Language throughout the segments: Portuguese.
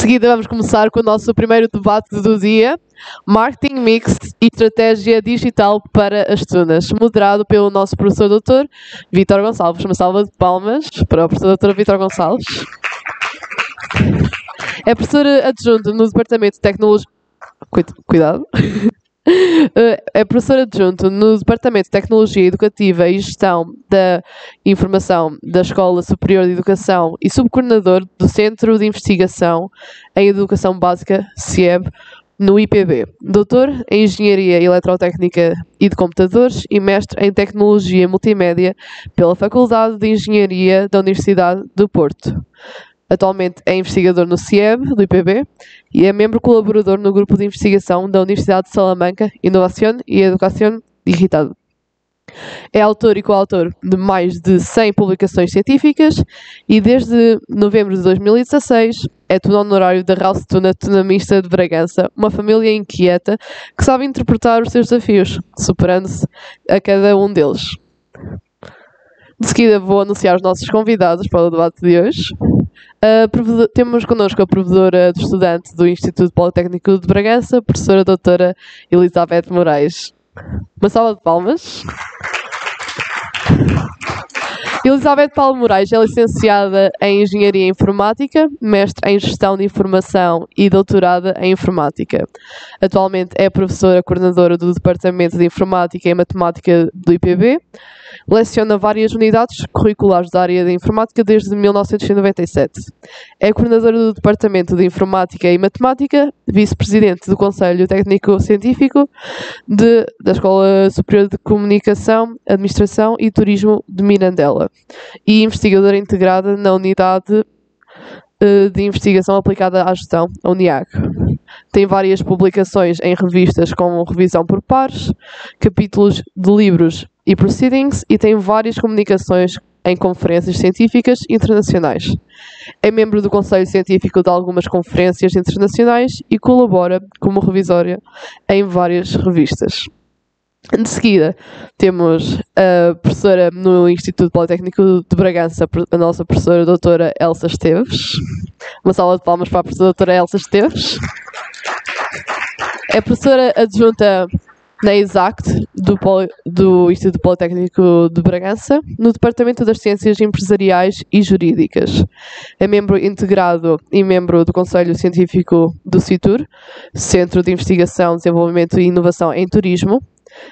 seguida vamos começar com o nosso primeiro debate do dia, Marketing Mix e Estratégia Digital para as Tunas, moderado pelo nosso professor doutor Vítor Gonçalves. Uma salva de palmas para o professor doutor Vítor Gonçalves. É professor adjunto no Departamento de Tecnologia... Cuidado. É professor adjunto no Departamento de Tecnologia Educativa e Gestão da Informação da Escola Superior de Educação e subcoordenador do Centro de Investigação em Educação Básica, CIEB, no IPB. Doutor em Engenharia Eletrotécnica e de Computadores e mestre em Tecnologia Multimédia pela Faculdade de Engenharia da Universidade do Porto. Atualmente é investigador no CIEB, do IPB, e é membro colaborador no grupo de investigação da Universidade de Salamanca, Inovação e Educação Digital. É autor e coautor de mais de 100 publicações científicas e desde novembro de 2016 é tuno honorário da House Tuna Tunamista de Bragança, uma família inquieta que sabe interpretar os seus desafios, superando-se a cada um deles. De seguida vou anunciar os nossos convidados para o debate de hoje. Temos connosco a provedora do estudante do Instituto Politécnico de Bragança, professora doutora Elizabeth Moraes. Uma salva de palmas. Elizabeth Paulo Moraes é licenciada em Engenharia Informática, mestre em Gestão de Informação e doutorada em Informática. Atualmente é professora coordenadora do Departamento de Informática e Matemática do IPB. Leciona várias unidades curriculares da área de Informática desde 1997. É coordenadora do Departamento de Informática e Matemática, vice-presidente do Conselho Técnico-Científico da Escola Superior de Comunicação, Administração e Turismo de Mirandela e investigadora integrada na Unidade de Investigação Aplicada à Gestão, a UNIAG. Tem várias publicações em revistas com revisão por pares, capítulos de livros e proceedings e tem várias comunicações em conferências científicas internacionais. É membro do Conselho Científico de algumas conferências internacionais e colabora como revisora em várias revistas. De seguida, temos a professora no Instituto Politécnico de Bragança, a nossa professora doutora Elsa Esteves. Uma salva de palmas para a professora doutora Elsa Esteves. É professora adjunta na ESACT do Instituto Politécnico de Bragança, no Departamento das Ciências Empresariais e Jurídicas. É membro integrado e membro do Conselho Científico do CITUR, Centro de Investigação, Desenvolvimento e Inovação em Turismo,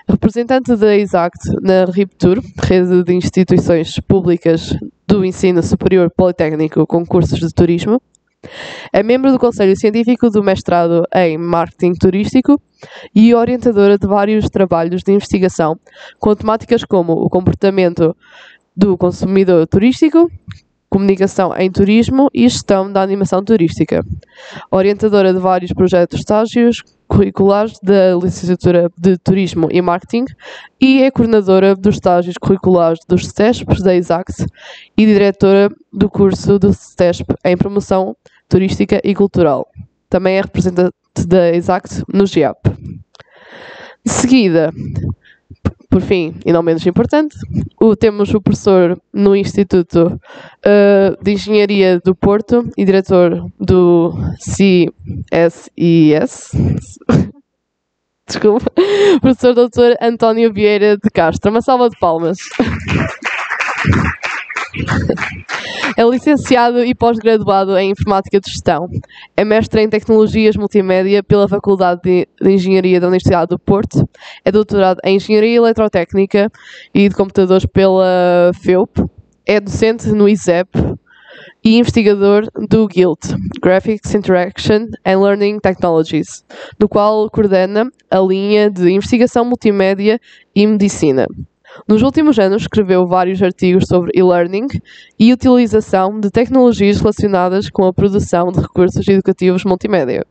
representante da ESACT na RIPTUR, Rede de Instituições Públicas do Ensino Superior Politécnico com cursos de Turismo. É membro do Conselho Científico do Mestrado em Marketing Turístico e orientadora de vários trabalhos de investigação com temáticas como o comportamento do consumidor turístico, comunicação em turismo e gestão da animação turística. Orientadora de vários projetos de estágios curriculares da Licenciatura de Turismo e Marketing e é coordenadora dos estágios curriculares dos CETESP da ESACT e diretora do curso do CETESP em Promoção Turística e Cultural. Também é representante da ESACT no GIAP. De seguida, por fim, e não menos importante, temos o professor no Instituto de Engenharia do Porto e diretor do CSIS. Desculpa. Professor doutor António Vieira de Castro. Uma salva de palmas. É licenciado e pós-graduado em Informática de Gestão. É mestre em Tecnologias Multimédia pela Faculdade de Engenharia da Universidade do Porto. É doutorado em Engenharia Eletrotécnica e de Computadores pela FEUP. É docente no ISEP e investigador do GILT, Graphics Interaction and Learning Technologies, no qual coordena a linha de Investigação Multimédia e Medicina. Nos últimos anos, escreveu vários artigos sobre e-learning e utilização de tecnologias relacionadas com a produção de recursos educativos multimédia.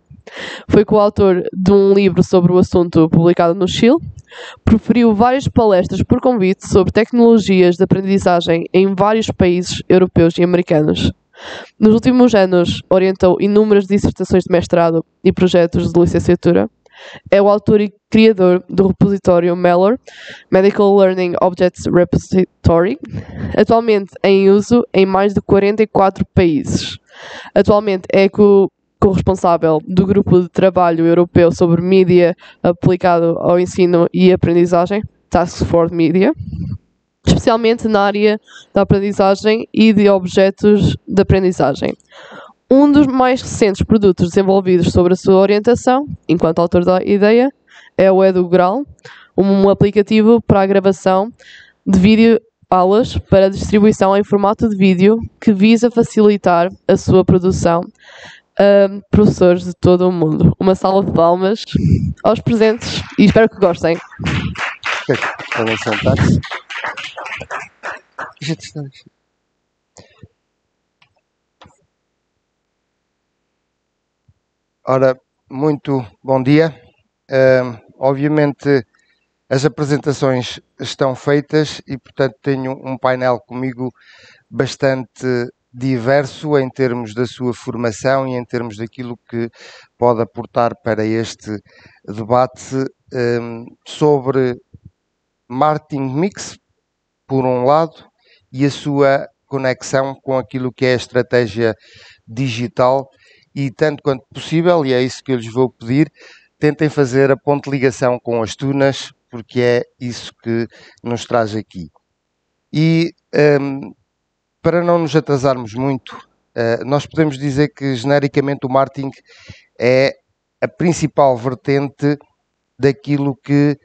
Foi coautor de um livro sobre o assunto publicado no Chile, proferiu várias palestras por convite sobre tecnologias de aprendizagem em vários países europeus e americanos. Nos últimos anos, orientou inúmeras dissertações de mestrado e projetos de licenciatura. É o autor e criador do repositório Mellor, Medical Learning Objects Repository, atualmente em uso em mais de 44 países. Atualmente é corresponsável do Grupo de Trabalho Europeu sobre Mídia aplicado ao ensino e aprendizagem, Task Force Media, especialmente na área da aprendizagem e de objetos de aprendizagem. Um dos mais recentes produtos desenvolvidos sobre a sua orientação, enquanto autor da ideia, é o EduGral, um aplicativo para a gravação de vídeo aulas para distribuição em formato de vídeo que visa facilitar a sua produção a professores de todo o mundo. Uma salva de palmas aos presentes e espero que gostem. Podem sentar-se. Ora, muito bom dia. Obviamente as apresentações estão feitas e, portanto, tenho um painel comigo bastante diverso em termos da sua formação e em termos daquilo que pode aportar para este debate sobre marketing mix, por um lado, e a sua conexão com aquilo que é a estratégia digital e, tanto quanto possível, e é isso que eu lhes vou pedir, tentem fazer a ponte de ligação com as tunas, porque é isso que nos traz aqui. E para não nos atrasarmos muito, nós podemos dizer que genericamente o marketing é a principal vertente daquilo que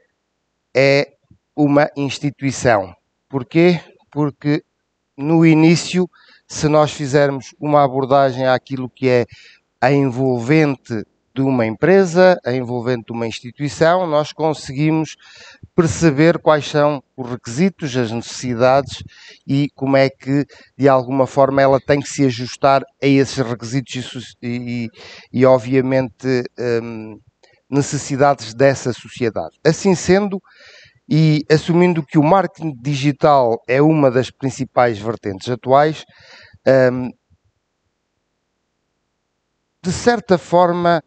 é uma instituição. Porquê? Porque no início, se nós fizermos uma abordagem àquilo que é a envolvente de uma empresa, a envolvente de uma instituição, nós conseguimos perceber quais são os requisitos, as necessidades e como é que, de alguma forma, ela tem que se ajustar a esses requisitos e obviamente, necessidades dessa sociedade. Assim sendo, e assumindo que o marketing digital é uma das principais vertentes atuais, de certa forma,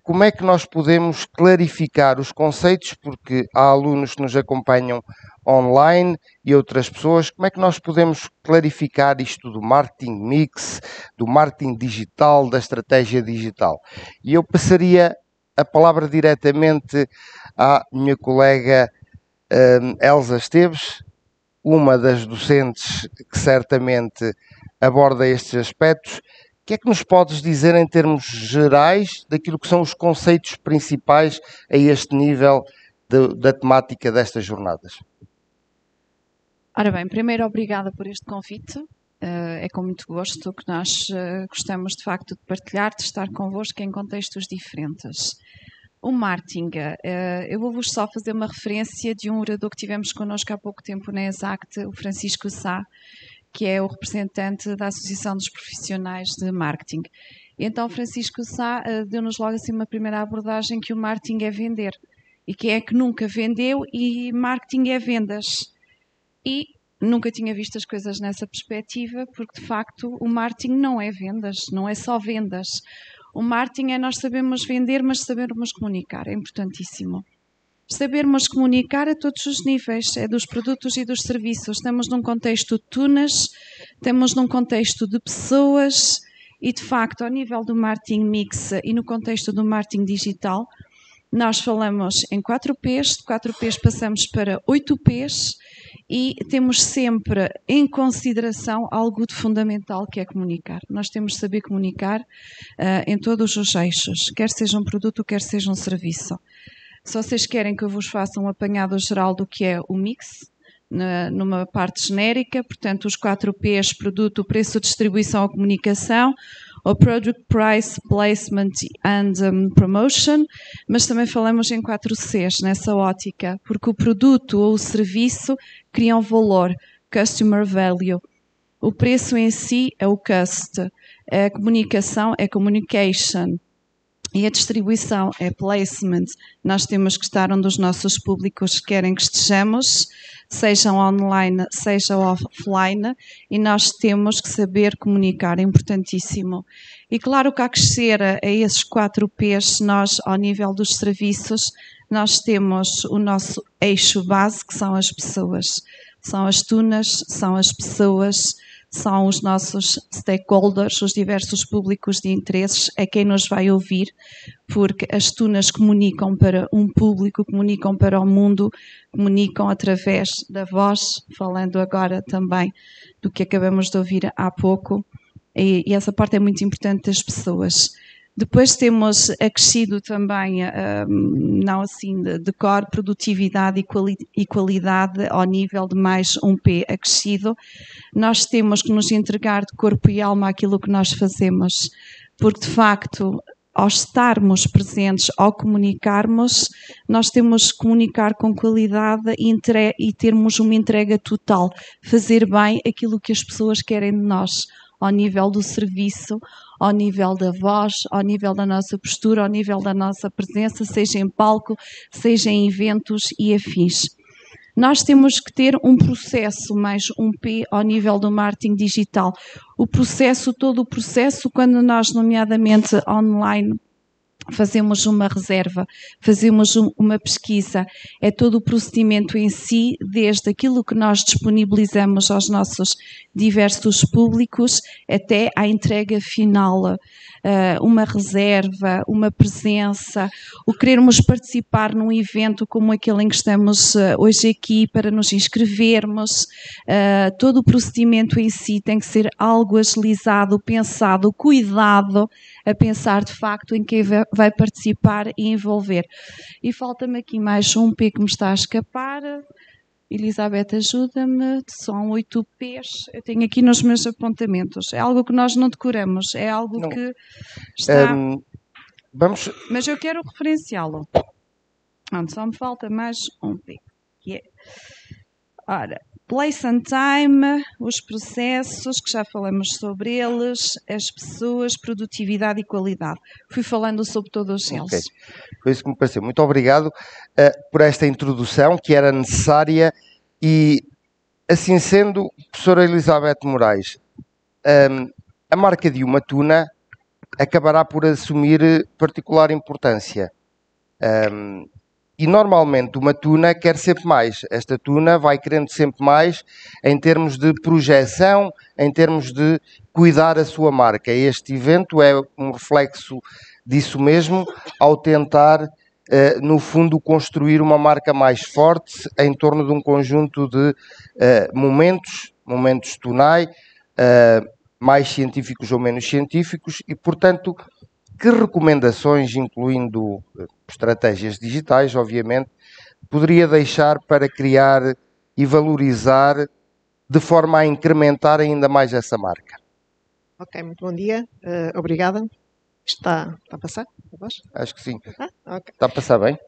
como é que nós podemos clarificar os conceitos, porque há alunos que nos acompanham online e outras pessoas, como é que nós podemos clarificar isto do marketing mix, do marketing digital, da estratégia digital? E eu passaria a palavra diretamente à minha colega Elsa Esteves, uma das docentes que certamente aborda estes aspectos. O que é que nos podes dizer em termos gerais daquilo que são os conceitos principais a este nível da temática destas jornadas? Ora bem, primeiro obrigada por este convite. É com muito gosto que nós gostamos de facto de partilhar, de estar convosco em contextos diferentes. O marketing, eu vou-vos só fazer uma referência de um orador que tivemos connosco há pouco tempo na Exact, o Francisco Sá, que é o representante da Associação dos Profissionais de Marketing. E então Francisco Sá deu-nos logo assim uma primeira abordagem que o marketing é vender. E quem é que nunca vendeu e marketing é vendas? E nunca tinha visto as coisas nessa perspectiva, porque de facto o marketing não é vendas, não é só vendas. O marketing é nós sabermos vender, mas sabermos comunicar, é importantíssimo. Sabermos comunicar a todos os níveis, é dos produtos e dos serviços. Estamos num contexto de tunas, estamos num contexto de pessoas e, de facto, ao nível do marketing mix e no contexto do marketing digital, nós falamos em 4Ps, de 4Ps passamos para 8Ps e temos sempre em consideração algo de fundamental que é comunicar. Nós temos de saber comunicar em todos os eixos, quer seja um produto, quer seja um serviço. Se vocês querem que eu vos faça um apanhado geral do que é o mix, numa parte genérica, portanto os 4Ps, produto, preço, distribuição ou comunicação, o Product Price, Placement and Promotion, mas também falamos em 4Cs nessa ótica, porque o produto ou o serviço cria um valor, Customer Value. O preço em si é o cost, a comunicação é communication. E a distribuição é placement. Nós temos que estar onde os nossos públicos querem que estejamos, sejam online, seja offline, e nós temos que saber comunicar, é importantíssimo. E claro que a crescer a esses 4Ps, nós, ao nível dos serviços, nós temos o nosso eixo base, que são as pessoas. São as tunas, são as pessoas, são os nossos stakeholders, os diversos públicos de interesses, a quem nos vai ouvir, porque as tunas comunicam para um público, comunicam para o mundo, comunicam através da voz, falando agora também do que acabamos de ouvir há pouco, e essa parte é muito importante das pessoas. Depois temos acrescido também, não assim de cor, produtividade e qualidade ao nível de mais um P acrescido. Nós temos que nos entregar de corpo e alma àquilo que nós fazemos, porque de facto, ao estarmos presentes, ao comunicarmos, nós temos que comunicar com qualidade e termos uma entrega total, fazer bem aquilo que as pessoas querem de nós, ao nível do serviço, ao nível da voz, ao nível da nossa postura, ao nível da nossa presença, seja em palco, seja em eventos e afins. Nós temos que ter um processo, mais um P, ao nível do marketing digital. O processo, todo o processo, quando nós, nomeadamente online, fazemos uma reserva, fazemos uma pesquisa, é todo o procedimento em si, desde aquilo que nós disponibilizamos aos nossos diversos públicos até à entrega final, uma reserva, uma presença, o querermos participar num evento como aquele em que estamos hoje aqui para nos inscrevermos, todo o procedimento em si tem que ser algo agilizado, pensado, cuidado, a pensar de facto em quem vai participar e envolver. E falta-me aqui mais um P que me está a escapar. Elizabeth, ajuda-me. São 8 P's. Eu tenho aqui nos meus apontamentos. É algo que nós não decoramos. É algo não. Que está... Vamos... Mas eu quero referenciá-lo. Só me falta mais um P. Que é... Ora... Place and time, os processos, que já falamos sobre eles, as pessoas, produtividade e qualidade. Fui falando sobre todos eles. Okay. Foi isso que me pareceu. Muito obrigado por esta introdução, que era necessária. E, assim sendo, professora Elizabeth Moraes, a marca de uma tuna acabará por assumir particular importância. E normalmente uma tuna quer sempre mais. Esta tuna vai querendo sempre mais em termos de projeção, em termos de cuidar a sua marca. Este evento é um reflexo disso mesmo, ao tentar, no fundo, construir uma marca mais forte em torno de um conjunto de momentos tunai, mais científicos ou menos científicos, e, portanto, que recomendações, incluindo estratégias digitais, obviamente, poderia deixar para criar e valorizar de forma a incrementar ainda mais essa marca? Ok, muito bom dia. Obrigada. Está a passar? Acho que sim. Okay. Está a passar bem?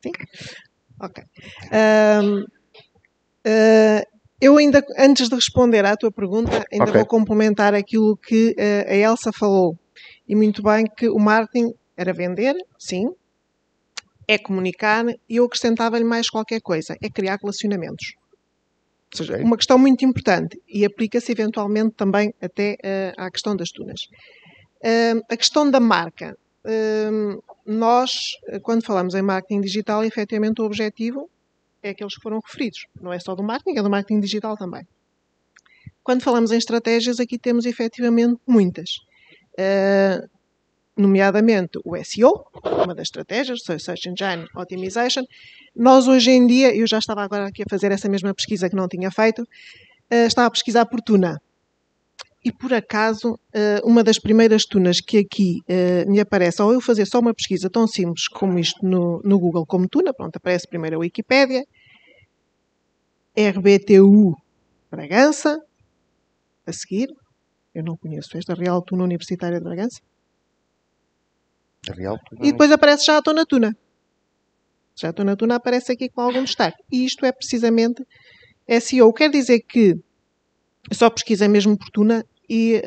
Sim? Ok. Eu ainda, antes de responder à tua pergunta, ainda vou complementar aquilo que a Elsa falou. E muito bem, que o marketing era vender, sim, é comunicar, e eu acrescentava-lhe mais qualquer coisa, é criar relacionamentos. Ou seja, uma questão muito importante, e aplica-se eventualmente também até à questão das tunas. A questão da marca. Nós, quando falamos em marketing digital, efetivamente o objetivo é aqueles que foram referidos. Não é só do marketing, é do marketing digital também. Quando falamos em estratégias, aqui temos efetivamente muitas. Nomeadamente o SEO, uma das estratégias, Search Engine Optimization. Nós hoje em dia, eu já estava agora aqui a fazer essa mesma pesquisa que não tinha feito, estava a pesquisar por tuna. E por acaso, uma das primeiras tunas que aqui me aparece, ao eu fazer só uma pesquisa tão simples como isto no Google como tuna, pronto, aparece primeiro a Wikipédia, RBTU Bragança, a seguir, eu não conheço esta Real Tuna Universitária de Bragança. E depois aparece Já Estou na Tuna. Já Estou na Tuna aparece aqui com algum destaque. E isto é precisamente SEO. Quer dizer que eu só pesquisei mesmo por tuna e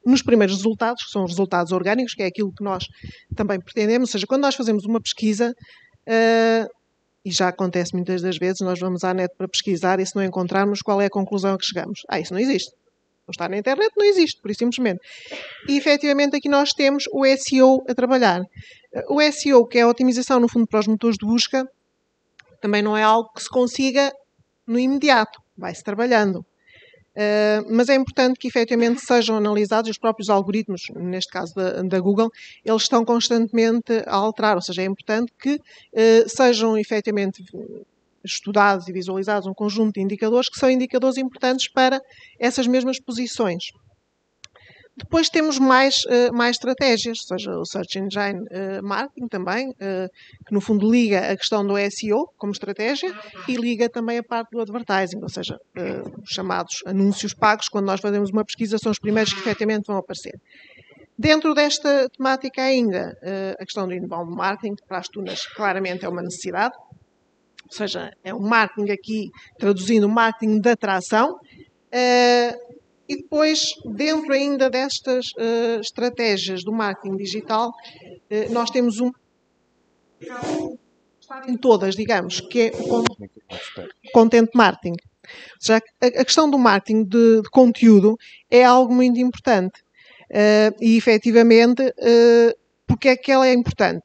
nos primeiros resultados, que são os resultados orgânicos, que é aquilo que nós também pretendemos, ou seja, quando nós fazemos uma pesquisa, e já acontece muitas das vezes, nós vamos à net para pesquisar e se não encontrarmos, qual é a conclusão a que chegamos? Isso não existe. Não está na internet, não existe, por isso simplesmente. E efetivamente aqui nós temos o SEO a trabalhar. O SEO, que é a otimização no fundo para os motores de busca, também não é algo que se consiga no imediato. Vai-se trabalhando. Mas é importante que efetivamente sejam analisados os próprios algoritmos, neste caso da Google, eles estão constantemente a alterar, ou seja, é importante que sejam efetivamente estudados e visualizados um conjunto de indicadores que são indicadores importantes para essas mesmas posições. Depois temos mais estratégias, ou seja, o Search Engine Marketing também, que no fundo liga a questão do SEO como estratégia e liga também a parte do advertising, ou seja, os chamados anúncios pagos, quando nós fazemos uma pesquisa, são os primeiros que efetivamente vão aparecer. Dentro desta temática ainda, a questão do inbound marketing, para as tunas claramente é uma necessidade, ou seja, é um marketing aqui, traduzindo, marketing de atração. E depois, dentro ainda destas estratégias do marketing digital, nós temos em todas, digamos, que é o content marketing. Ou seja, a questão do marketing de conteúdo é algo muito importante. E, efetivamente, porque é que ela é importante?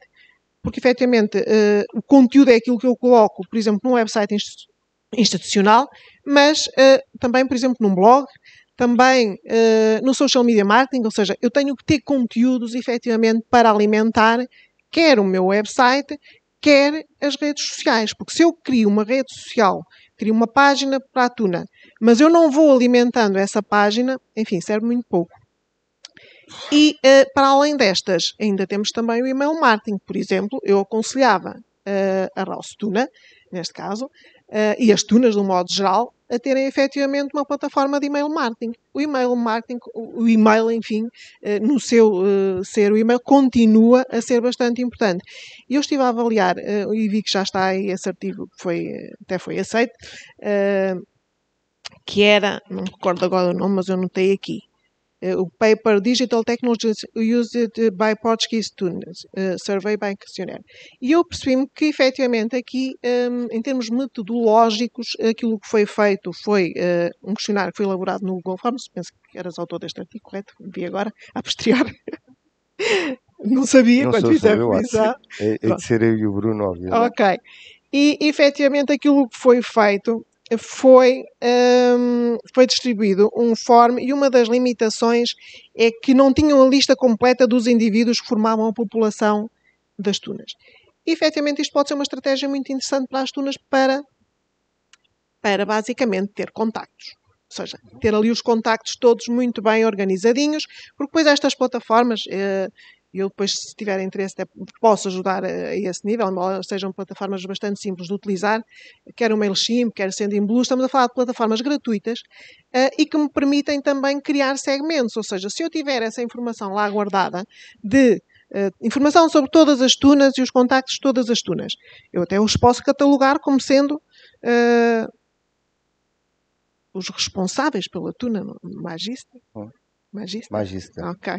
Porque, efetivamente, o conteúdo é aquilo que eu coloco, por exemplo, num website institucional, mas também, por exemplo, num blog, também no social media marketing, ou seja, eu tenho que ter conteúdos efetivamente para alimentar quer o meu website, quer as redes sociais. Porque se eu crio uma rede social, crio uma página para a Tuna, mas eu não vou alimentando essa página, enfim, serve muito pouco. E para além destas, ainda temos também o email marketing. Por exemplo, eu aconselhava a Rouse Tuna, neste caso, e as tunas, de um modo geral, a terem efetivamente uma plataforma de e-mail marketing. O e-mail marketing, o e-mail, enfim, no seu ser o e-mail, continua a ser bastante importante. E eu estive a avaliar, e vi que já está aí esse artigo, que até foi aceito, que era, não me recordo agora o nome, mas eu anotei aqui, o paper Digital Technologies Used by Portuguese Tunas, Survey by Questionnaire. E eu percebi-me que, efetivamente, aqui, em termos metodológicos, aquilo que foi feito foi um questionário que foi elaborado no Google Forms. Penso que eras autor deste artigo, correto? Vi agora, a posteriori. Não sabia, não quando fizer revisar. É de ser eu e o Bruno, obviamente. Ok. E, efetivamente, aquilo que foi feito foi distribuído um form, e uma das limitações é que não tinham a lista completa dos indivíduos que formavam a população das tunas. E, efetivamente, isto pode ser uma estratégia muito interessante para as tunas para basicamente ter contactos. Ou seja, ter ali os contactos todos muito bem organizadinhos, porque depois estas plataformas, eu depois, se tiver interesse, posso ajudar a esse nível, embora sejam plataformas bastante simples de utilizar, quer o MailChimp, quer o Sendinblue, estamos a falar de plataformas gratuitas e que me permitem também criar segmentos, ou seja, se eu tiver essa informação lá guardada de informação sobre todas as tunas e os contactos de todas as tunas, eu até os posso catalogar como sendo os responsáveis pela tuna, magista. Magista. Ok.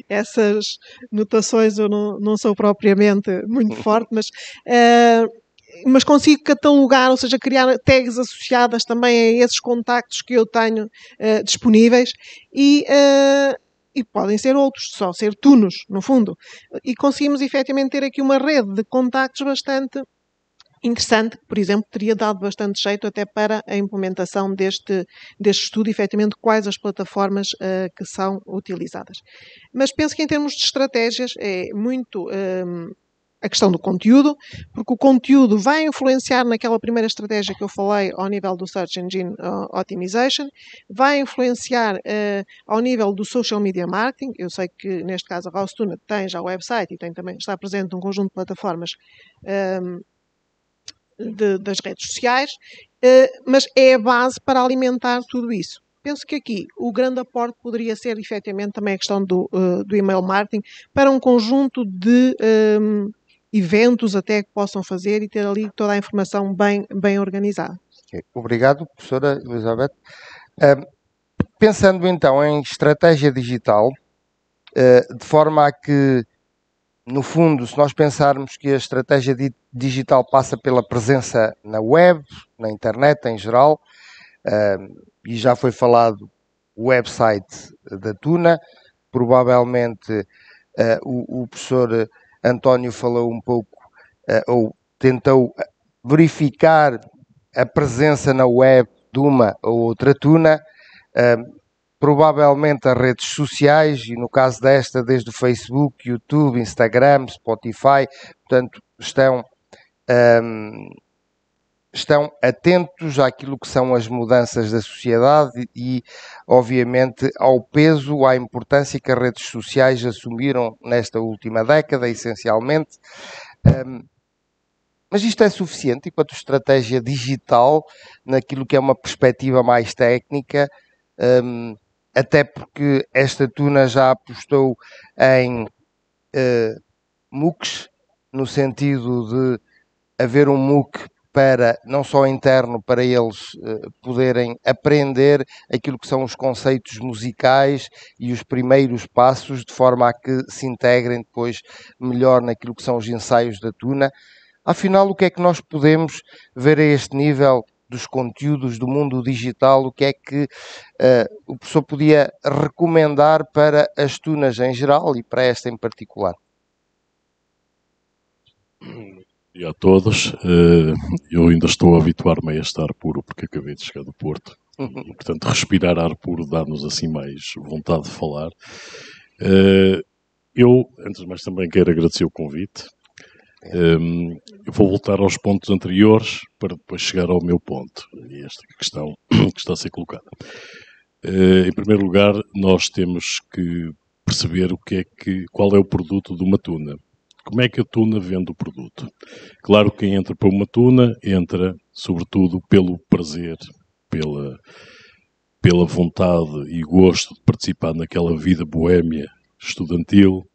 Essas notações eu não sou propriamente muito forte, mas consigo catalogar, ou seja, criar tags associadas também a esses contactos que eu tenho disponíveis e podem ser outros, só ser tunos, no fundo. E conseguimos efetivamente ter aqui uma rede de contactos bastante interessante, que, por exemplo, teria dado bastante jeito até para a implementação deste estudo, efetivamente, quais as plataformas que são utilizadas. Mas penso que em termos de estratégias é muito a questão do conteúdo, porque o conteúdo vai influenciar naquela primeira estratégia que eu falei ao nível do Search Engine Optimization, vai influenciar ao nível do Social Media Marketing. Eu sei que, neste caso, a Rouse Tuna tem já o website e também está presente num conjunto de plataformas das redes sociais, mas é a base para alimentar tudo isso. Penso que aqui o grande aporte poderia ser, efetivamente, também a questão do e-mail marketing para um conjunto de eventos até que possam fazer e ter ali toda a informação bem organizada. Okay. Obrigado, professora Elizabeth. Pensando então em estratégia digital, de forma a que, no fundo, se nós pensarmos que a estratégia digital passa pela presença na web, na internet em geral, e já foi falado o website da Tuna, provavelmente o professor António falou um pouco, ou tentou verificar a presença na web de uma ou outra tuna. Provavelmente as redes sociais, e no caso desta, desde o Facebook, YouTube, Instagram, Spotify, portanto, estão atentos àquilo que são as mudanças da sociedade e, obviamente, ao peso, à importância que as redes sociais assumiram nesta última década, essencialmente. Mas isto é suficiente enquanto estratégia digital, naquilo que é uma perspectiva mais técnica, até porque esta tuna já apostou em MOOCs, no sentido de haver um MOOC para, não só interno, para eles poderem aprender aquilo que são os conceitos musicais e os primeiros passos, de forma a que se integrem depois melhor naquilo que são os ensaios da tuna. Afinal, o que é que nós podemos ver a este nível dos conteúdos do mundo digital? O que é que o professor podia recomendar para as tunas em geral e para esta em particular? E a todos, eu ainda estou a habituar-me a este ar puro porque acabei de chegar do Porto e, portanto, respirar ar puro dá-nos assim mais vontade de falar. Eu, antes de mais, também quero agradecer o convite. Eu vou voltar aos pontos anteriores para depois chegar ao meu ponto e esta questão que está a ser colocada. Em primeiro lugar, nós temos que perceber qual é o produto de uma tuna. Como é que a tuna vende o produto? Claro que quem entra para uma tuna entra, sobretudo, pelo prazer, pela vontade e gosto de participar naquela vida boémia estudantil.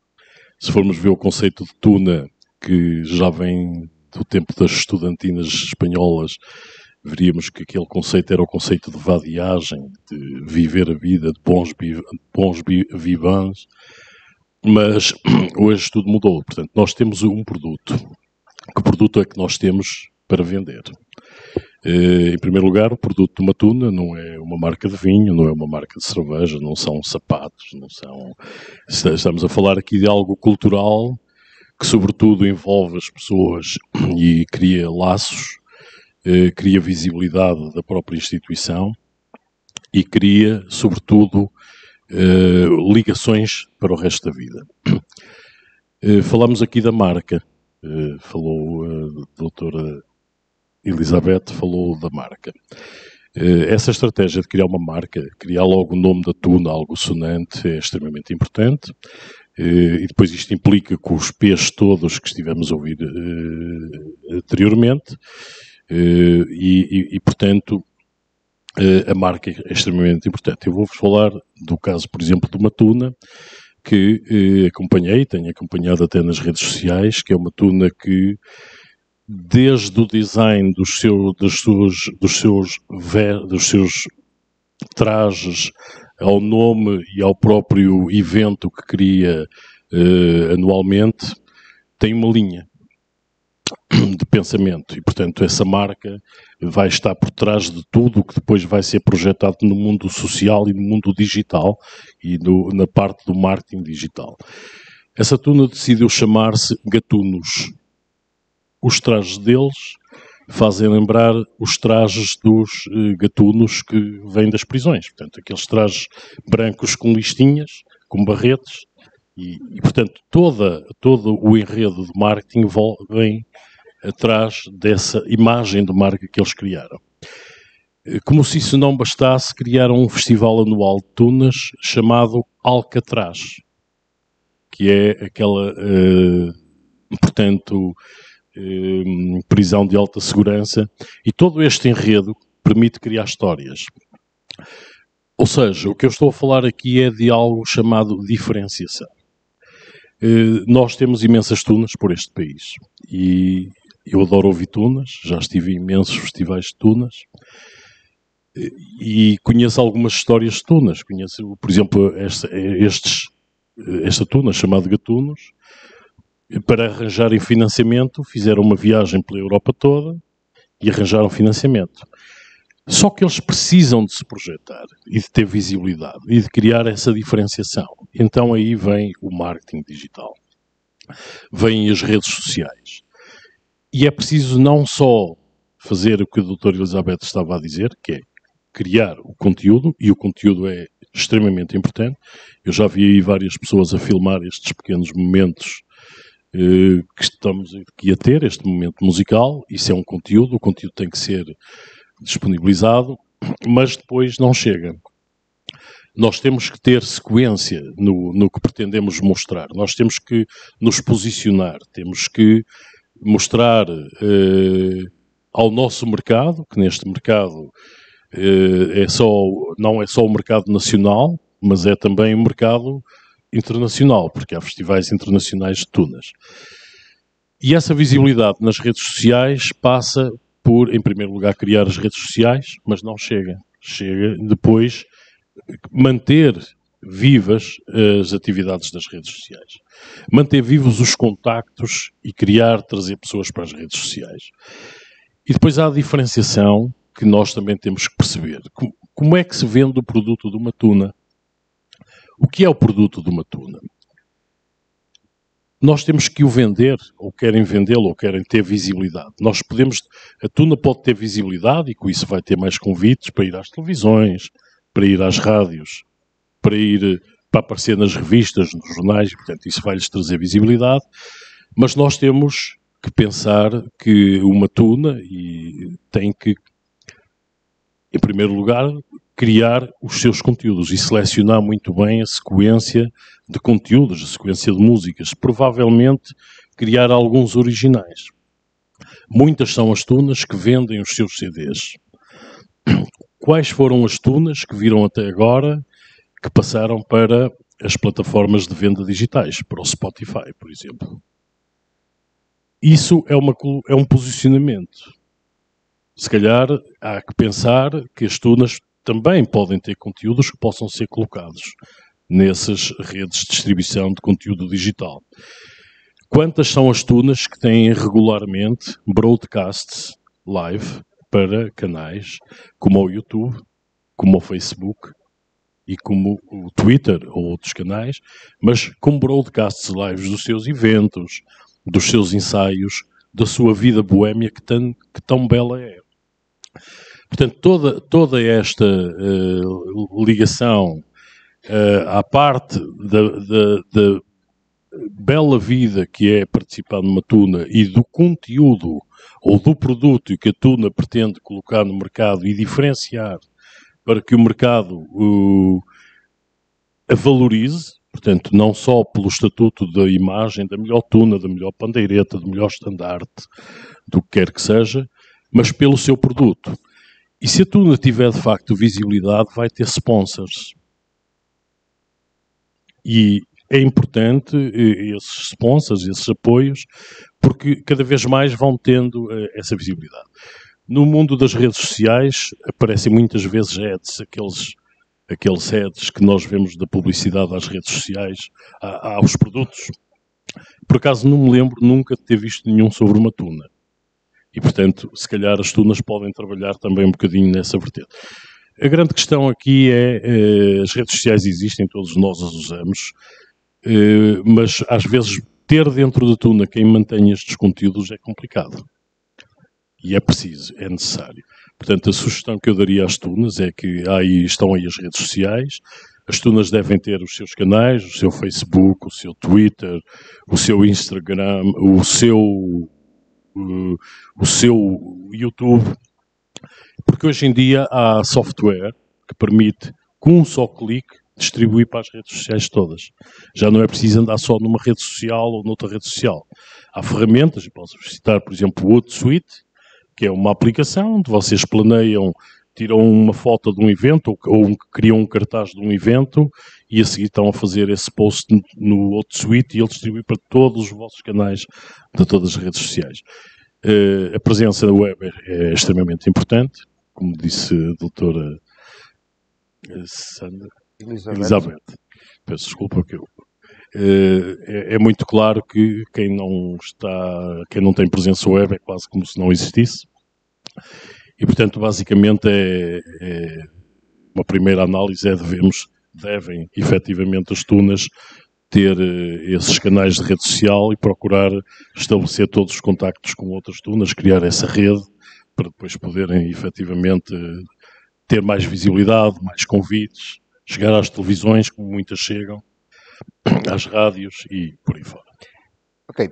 Se formos ver o conceito de tuna, que já vem do tempo das estudantinas espanholas, veríamos que aquele conceito era o conceito de vadiagem, de viver a vida, de bons vivants. Mas hoje tudo mudou. Portanto, nós temos um produto. Que produto é que nós temos para vender? Em primeiro lugar, o produto de uma tuna não é uma marca de vinho, não é uma marca de cerveja, não são sapatos, não são... Estamos a falar aqui de algo cultural que, sobretudo, envolve as pessoas e cria laços, cria visibilidade da própria instituição e cria, sobretudo, ligações para o resto da vida. Falamos aqui da marca, falou a doutora Elizabeth, falou da marca. Essa estratégia de criar uma marca, criar logo o nome da tuna, algo sonante, é extremamente importante. E depois isto implica com os P's todos que estivemos a ouvir anteriormente. Portanto, a marca é extremamente importante. Eu vou-vos falar do caso, por exemplo, de uma tuna que tenho acompanhado até nas redes sociais, que é uma tuna que, desde o design dos seus trajes, ao nome e ao próprio evento que cria anualmente, tem uma linha de pensamento e, portanto, essa marca vai estar por trás de tudo o que depois vai ser projetado no mundo social e no mundo digital e na parte do marketing digital. Essa tuna decidiu chamar-se Gatunos. Os trajes deles fazem lembrar os trajes dos gatunos que vêm das prisões. Portanto, aqueles trajes brancos com listinhas, com barretes e portanto, todo o enredo de marketing vem atrás dessa imagem de marca que eles criaram. Como se isso não bastasse, criaram um festival anual de tunas chamado Alcatraz, que é aquela, portanto, prisão de alta segurança, e todo este enredo permite criar histórias. Ou seja, o que eu estou a falar aqui é de algo chamado diferenciação. Nós temos imensas tunas por este país e eu adoro ouvir tunas, já estive em imensos festivais de tunas e conheço algumas histórias de tunas. Conheço, por exemplo, esta tuna chamada Gatunos. Para arranjarem financiamento, fizeram uma viagem pela Europa toda e arranjaram financiamento. Só que eles precisam de se projetar e de ter visibilidade e de criar essa diferenciação. Então aí vem o marketing digital. Vêm as redes sociais. E é preciso não só fazer o que a doutora Elizabeth estava a dizer, que é criar o conteúdo, e o conteúdo é extremamente importante. Eu já vi aí várias pessoas a filmar estes pequenos momentos que estamos aqui a ter, este momento musical. Isso é um conteúdo, o conteúdo tem que ser disponibilizado, mas depois não chega. Nós temos que ter sequência no que pretendemos mostrar. Nós temos que nos posicionar, temos que mostrar ao nosso mercado, que neste mercado não é só o mercado nacional, mas é também o mercado internacional, porque há festivais internacionais de tunas. E essa visibilidade nas redes sociais passa por, em primeiro lugar, criar as redes sociais, mas não chega. Chega depois manter vivas as atividades das redes sociais. Manter vivos os contactos e trazer pessoas para as redes sociais. E depois há a diferenciação que nós também temos que perceber. Como é que se vende o produto de uma tuna? O que é o produto de uma tuna? Nós temos que o vender, ou querem vendê-lo, ou querem ter visibilidade. A tuna pode ter visibilidade, e com isso vai ter mais convites para ir às televisões, para ir às rádios, para aparecer nas revistas, nos jornais, e, portanto, isso vai-lhes trazer visibilidade. Mas nós temos que pensar que uma tuna tem que, em primeiro lugar, criar os seus conteúdos e selecionar muito bem a sequência de conteúdos, a sequência de músicas. Provavelmente criar alguns originais. Muitas são as tunas que vendem os seus CDs. Quais foram as tunas que viram até agora que passaram para as plataformas de venda digitais, para o Spotify, por exemplo? Isso é um posicionamento. Se calhar há que pensar que as tunas também podem ter conteúdos que possam ser colocados nessas redes de distribuição de conteúdo digital. Quantas são as tunas que têm regularmente broadcasts live para canais como o YouTube, como o Facebook e como o Twitter ou outros canais, mas com broadcasts lives dos seus eventos, dos seus ensaios, da sua vida boémia que tão bela é. Portanto, toda esta ligação à parte da bela vida que é participar numa tuna e do conteúdo ou do produto que a tuna pretende colocar no mercado e diferenciar para que o mercado a valorize, portanto, não só pelo estatuto da imagem, da melhor tuna, da melhor pandeireta, do melhor estandarte, do que quer que seja, mas pelo seu produto. E se a tuna tiver, de facto, visibilidade, vai ter sponsors. E é importante esses sponsors, esses apoios, porque cada vez mais vão tendo essa visibilidade. No mundo das redes sociais, aparecem muitas vezes ads, aqueles ads que nós vemos da publicidade às redes sociais, aos produtos. Por acaso não me lembro nunca de ter visto nenhum sobre uma tuna. E, portanto, se calhar as tunas podem trabalhar também um bocadinho nessa vertente. A grande questão aqui é, as redes sociais existem, todos nós as usamos, mas às vezes ter dentro da tuna quem mantém estes conteúdos é complicado. E é preciso, é necessário. Portanto, a sugestão que eu daria às tunas é que estão aí as redes sociais, as tunas devem ter os seus canais, o seu Facebook, o seu Twitter, o seu Instagram, o seu YouTube, porque hoje em dia há software que permite, com um só clique, distribuir para as redes sociais todas. Já não é preciso andar só numa rede social ou noutra rede social. Há ferramentas, eu posso citar, por exemplo, o Hootsuite, que é uma aplicação onde vocês planeiam, tiram uma foto de um evento ou criam um cartaz de um evento e a seguir estão a fazer esse post no Hootsuite e ele distribui para todos os vossos canais de todas as redes sociais. A presença na web é extremamente importante, como disse a doutora Sandra Elizabeth. Peço desculpa que é muito claro que quem não tem presença web é quase como se não existisse. E, portanto, basicamente uma primeira análise devem efetivamente as tunas ter esses canais de rede social e procurar estabelecer todos os contactos com outras tunas, criar essa rede para depois poderem efetivamente ter mais visibilidade, mais convites, chegar às televisões, como muitas chegam, às rádios e por aí fora. Ok.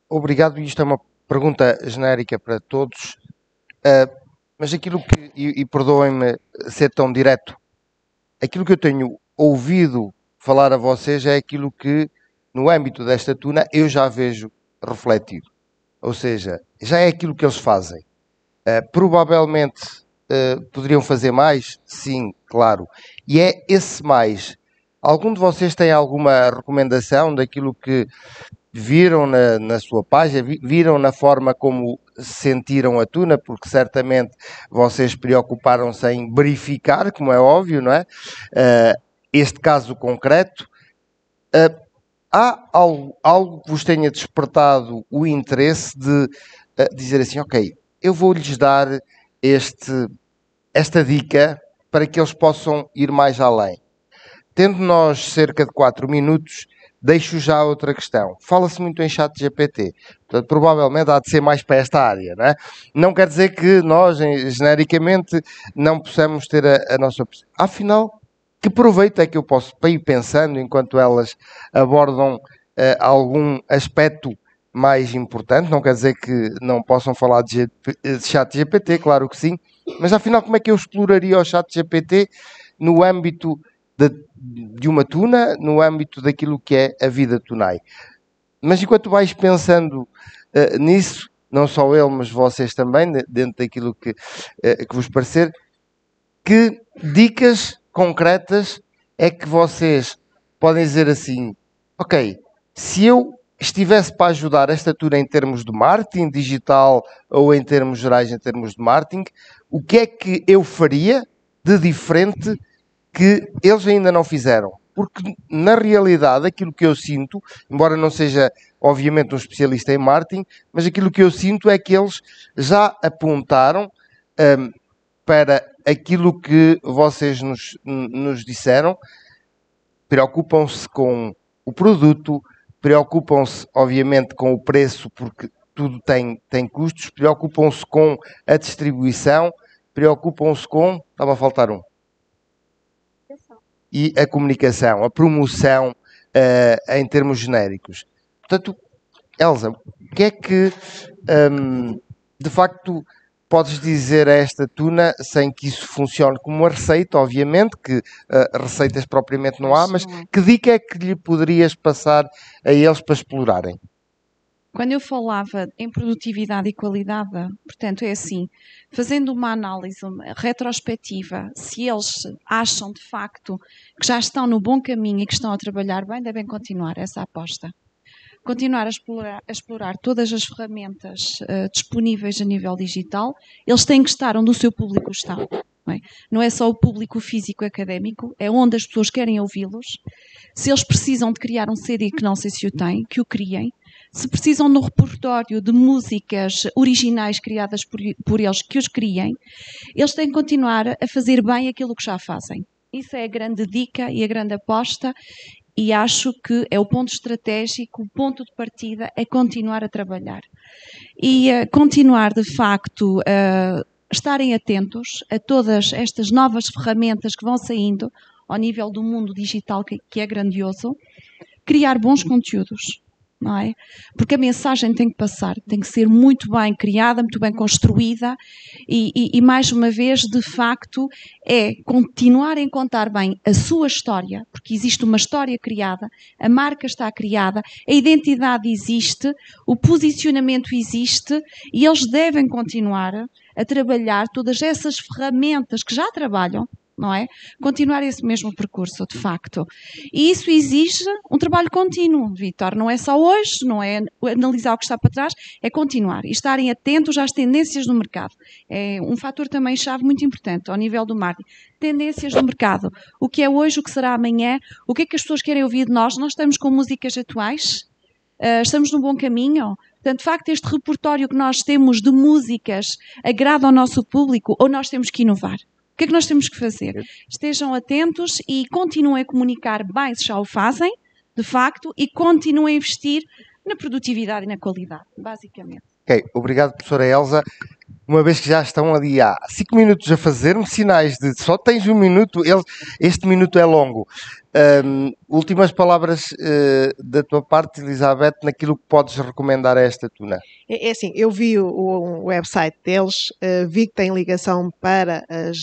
Obrigado. Isto é uma pergunta genérica para todos, mas aquilo que, e perdoem-me ser tão direto, aquilo que eu tenho ouvido falar a vocês é aquilo que, no âmbito desta tuna, eu já vejo refletido. Ou seja, já é aquilo que eles fazem. Provavelmente poderiam fazer mais? Sim, claro. E é esse mais. Algum de vocês tem alguma recomendação daquilo que viram na sua página, viram na forma como sentiram a tuna, porque certamente vocês preocuparam-se em verificar, como é óbvio, não é? Este caso concreto. Há algo que vos tenha despertado o interesse de dizer assim, ok, eu vou-lhes dar esta dica para que eles possam ir mais além. Tendo nós cerca de 4 minutos, deixo já outra questão. Fala-se muito em ChatGPT, portanto, provavelmente há de ser mais para esta área, não é? Não quer dizer que nós, genericamente, não possamos ter a nossa... Afinal, que proveito é que eu posso ir pensando enquanto elas abordam algum aspecto mais importante? Não quer dizer que não possam falar de ChatGPT, claro que sim, mas afinal como é que eu exploraria o ChatGPT no âmbito de uma tuna, no âmbito daquilo que é a vida tunai? Mas enquanto vais pensando nisso, não só ele, mas vocês também, dentro daquilo que vos parecer, que dicas concretas é que vocês podem dizer assim, ok, se eu estivesse para ajudar esta tuna em termos de marketing digital ou em termos gerais, em termos de marketing, o que é que eu faria de diferente que eles ainda não fizeram? Porque, na realidade, aquilo que eu sinto, embora não seja, obviamente, um especialista em marketing, mas aquilo que eu sinto é que eles já apontaram para aquilo que vocês nos disseram, preocupam-se com o produto, preocupam-se, obviamente, com o preço, porque tudo tem custos, preocupam-se com a distribuição, preocupam-se com... Estava a faltar um. E a comunicação, a promoção em termos genéricos. Portanto, Elsa, o que é que, de facto, podes dizer a esta tuna sem que isso funcione como uma receita? Obviamente que receitas propriamente não há, mas que dica é que lhe poderias passar a eles para explorarem? Quando eu falava em produtividade e qualidade, portanto, é assim, fazendo uma análise retrospectiva, se eles acham de facto que já estão no bom caminho e que estão a trabalhar bem, devem continuar essa aposta. Continuar a explorar todas as ferramentas disponíveis a nível digital. Eles têm que estar onde o seu público está. Não é só o público físico académico, é onde as pessoas querem ouvi-los. Se eles precisam de criar um CD que não sei se o têm, que o criem. Se precisam de um repertório de músicas originais criadas por eles, que os criem. Eles têm que continuar a fazer bem aquilo que já fazem. Isso é a grande dica e a grande aposta. E acho que é o ponto estratégico, o ponto de partida é continuar a trabalhar. E continuar, de facto, estarem atentos a todas estas novas ferramentas que vão saindo ao nível do mundo digital, que é grandioso. Criar bons conteúdos. Não é? Porque a mensagem tem que passar, tem que ser muito bem criada, muito bem construída e mais uma vez, de facto, é continuarem a contar bem a sua história, porque existe uma história criada, a marca está criada, a identidade existe, o posicionamento existe e eles devem continuar a trabalhar todas essas ferramentas que já trabalham, não é? Continuar esse mesmo percurso, de facto. E isso exige um trabalho contínuo, Vítor. Não é só hoje, não é analisar o que está para trás, é continuar e estarem atentos às tendências do mercado. É um fator também chave muito importante ao nível do marketing. Tendências do mercado. O que é hoje, o que será amanhã, o que é que as pessoas querem ouvir de nós? Nós estamos com músicas atuais? Estamos no bom caminho? Portanto, de facto, este repertório que nós temos de músicas agrada ao nosso público ou nós temos que inovar? O que é que nós temos que fazer? Estejam atentos e continuem a comunicar bem, se já o fazem, de facto, e continuem a investir na produtividade e na qualidade, basicamente. Ok, obrigado, professora Elsa. uma vez que já estão ali há 5 minutos a fazer-me sinais de só tens 1 minuto, este minuto é longo. Últimas palavras da tua parte, Elizabeth, naquilo que podes recomendar a esta tuna. É assim, eu vi o website deles, vi que tem ligação para as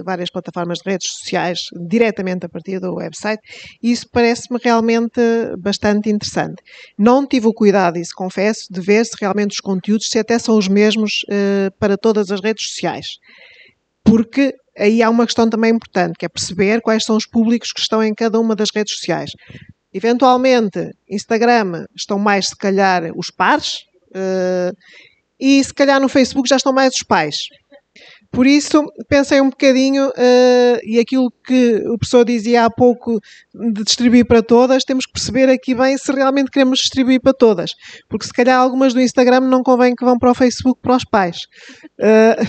várias plataformas de redes sociais diretamente a partir do website, e isso parece-me realmente bastante interessante. Não tive o cuidado, isso confesso, de ver se realmente os conteúdos se até são os mesmos para todas as redes sociais, porque aí há uma questão também importante, que é perceber quais são os públicos que estão em cada uma das redes sociais. Eventualmente, Instagram estão mais, se calhar, os pares, e se calhar no Facebook já estão mais os pais. Por isso, pensem um bocadinho, e aquilo que o professor dizia há pouco de distribuir para todas, temos que perceber aqui bem se realmente queremos distribuir para todas. Porque se calhar algumas do Instagram não convém que vão para o Facebook para os pais.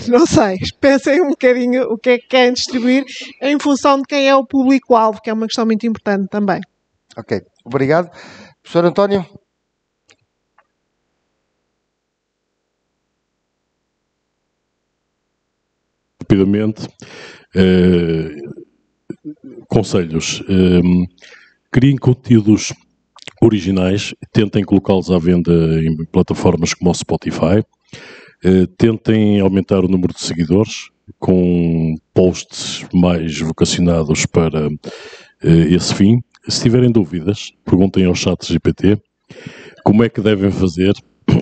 Não sei, pensem um bocadinho o que é que querem distribuir em função de quem é o público-alvo, que é uma questão muito importante também. Ok, obrigado. Professor António? Rapidamente, conselhos. Criem conteúdos originais, tentem colocá-los à venda em plataformas como o Spotify, tentem aumentar o número de seguidores com posts mais vocacionados para esse fim. Se tiverem dúvidas, perguntem ao ChatGPT como é que devem fazer.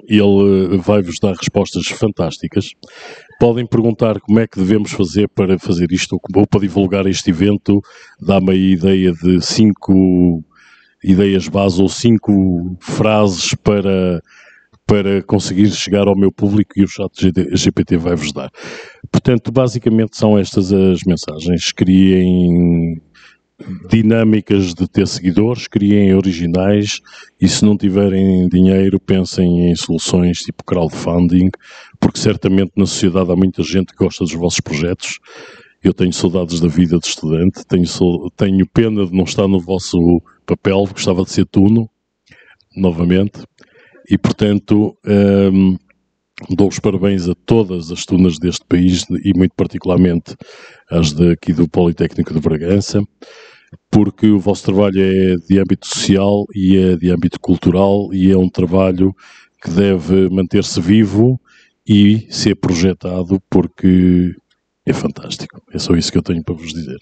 Ele vai-vos dar respostas fantásticas. Podem perguntar como é que devemos fazer para fazer isto ou para divulgar este evento. Dá-me a ideia de 5 ideias base ou 5 frases para conseguir chegar ao meu público, e o ChatGPT vai-vos dar. Portanto, basicamente são estas as mensagens. Criem dinâmicas de ter seguidores, criem originais, e se não tiverem dinheiro, pensem em soluções tipo crowdfunding, porque certamente na sociedade há muita gente que gosta dos vossos projetos. Eu tenho saudades da vida de estudante, tenho pena de não estar no vosso papel, gostava de ser tuno, novamente, e portanto dou os parabéns a todas as tunas deste país e muito particularmente às daqui do Politécnico de Bragança, porque o vosso trabalho é de âmbito social e é de âmbito cultural, e é um trabalho que deve manter-se vivo e ser projetado, porque é fantástico. É só isso que eu tenho para vos dizer.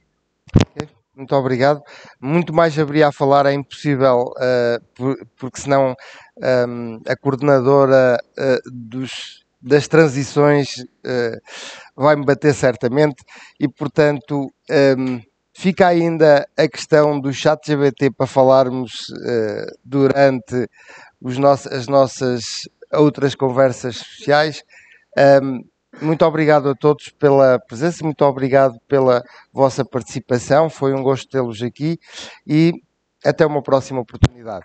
Okay. Muito obrigado. Muito mais haveria a falar, é impossível, porque senão a coordenadora das transições vai-me bater certamente, e portanto fica ainda a questão do ChatGPT para falarmos durante as nossas outras conversas sociais. Muito obrigado a todos pela presença, muito obrigado pela vossa participação, foi um gosto tê-los aqui, e até uma próxima oportunidade.